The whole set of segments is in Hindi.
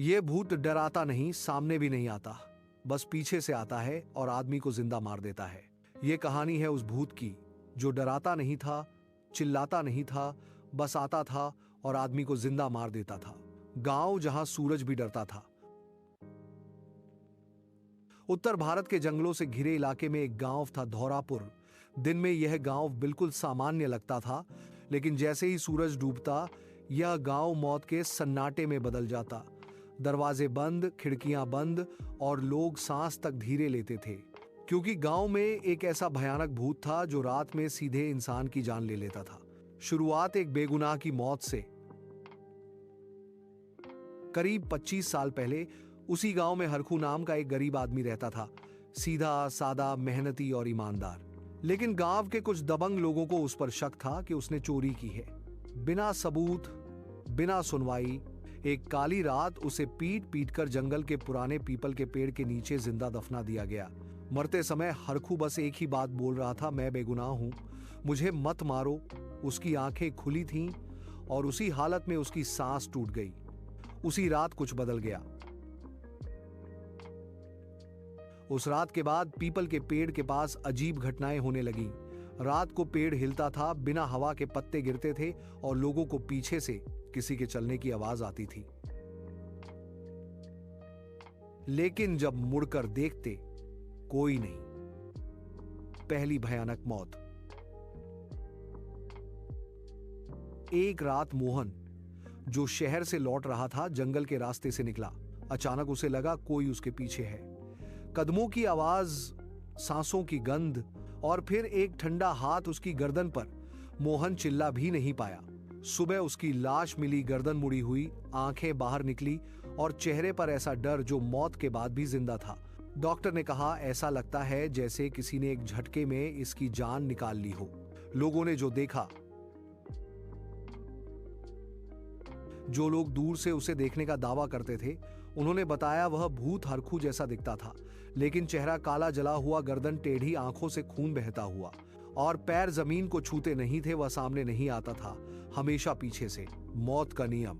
ये भूत डराता नहीं, सामने भी नहीं आता, बस पीछे से आता है और आदमी को जिंदा मार देता है। ये कहानी है उस भूत की जो डराता नहीं था, चिल्लाता नहीं था, बस आता था और आदमी को जिंदा मार देता था। गांव जहां सूरज भी डरता था। उत्तर भारत के जंगलों से घिरे इलाके में एक गांव था, धौरापुर। दिन में यह गांव बिल्कुल सामान्य लगता था, लेकिन जैसे ही सूरज डूबता, यह गांव मौत के सन्नाटे में बदल जाता। दरवाजे बंद, खिड़कियां बंद और लोग सांस तक धीरे लेते थे, क्योंकि गांव में एक ऐसा भयानक भूत था जो रात में सीधे इंसान की जान ले लेता था। शुरुआत एक बेगुनाह की मौत से। करीब 25 साल पहले उसी गांव में हरखू नाम का एक गरीब आदमी रहता था। सीधा सादा, मेहनती और ईमानदार। लेकिन गांव के कुछ दबंग लोगों को उस पर शक था कि उसने चोरी की है। बिना सबूत, बिना सुनवाई, एक काली रात उसे पीट पीट कर जंगल के पुराने पीपल के पेड़ के नीचे जिंदा दफना दिया गया। मरते समय हरखू बस एक ही बात बोल रहा था, मैं बेगुनाह हूं, मुझे मत मारो। उसकी आंखें खुली थीं और उसी हालत में उसकी सांस टूट गई। उसी रात कुछ बदल गया। उस रात के बाद पीपल के पेड़ के पास अजीब घटनाएं होने लगीं। रात को पेड़ हिलता था, बिना हवा के पत्ते गिरते थे और लोगों को पीछे से किसी के चलने की आवाज आती थी। लेकिन जब मुड़कर देखते, कोई नहीं। पहली भयानक मौत। एक रात मोहन, जो शहर से लौट रहा था, जंगल के रास्ते से निकला। अचानक उसे लगा कोई उसके पीछे है। कदमों की आवाज, सांसों की गंध और फिर एक ठंडा हाथ उसकी गर्दन पर। मोहन चिल्ला भी नहीं पाया। सुबह उसकी लाश मिली, गर्दन मुड़ी हुई, आंखें बाहर निकली और चेहरे पर ऐसा डर जो मौत के बाद भी जिंदा था। डॉक्टर ने कहा, ऐसा लगता है जैसे किसी ने एक झटके में इसकी जान निकाल ली हो। लोगों ने जो देखा, जो लोग दूर से उसे देखने का दावा करते थे, उन्होंने बताया वह भूत हरखू जैसा दिखता था, लेकिन चेहरा काला जला हुआ, गर्दन टेढ़ी, आंखों से खून बहता हुआ और पैर जमीन को छूते नहीं थे। वह सामने नहीं आता था, हमेशा पीछे से। मौत का नियम।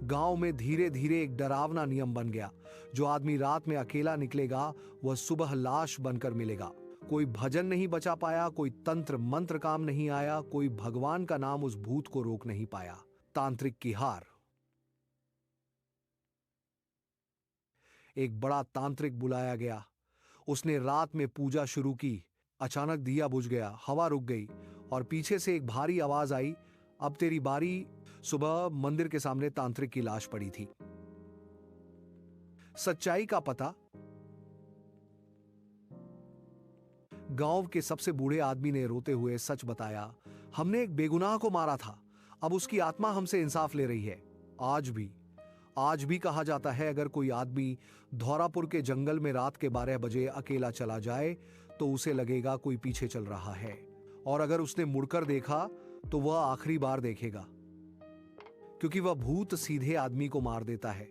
गांव में धीरे धीरे एक डरावना नियम बन गया। जो आदमी रात में अकेला निकलेगा, वह सुबह लाश बनकर मिलेगा। कोई भजन नहीं बचा पाया, कोई तंत्र मंत्र काम नहीं आया, कोई भगवान का नाम उस भूत को रोक नहीं पाया। तांत्रिक की हार। एक बड़ा तांत्रिक बुलाया गया। उसने रात में पूजा शुरू की। अचानक दिया बुझ गया, हवा रुक गई और पीछे से एक भारी आवाज आई, अब तेरी बारी। सुबह मंदिर के सामने तांत्रिक की लाश पड़ी थी। सच्चाई का पता। गांव के सबसे बूढ़े आदमी ने रोते हुए सच बताया, हमने एक बेगुनाह को मारा था, अब उसकी आत्मा हमसे इंसाफ ले रही है। आज भी कहा जाता है, अगर कोई आदमी धौरापुर के जंगल में रात के 12 बजे अकेला चला जाए तो उसे लगेगा कोई पीछे चल रहा है, और अगर उसने मुड़कर देखा तो वह आखिरी बार देखेगा, क्योंकि वह भूत सीधे आदमी को मार देता है।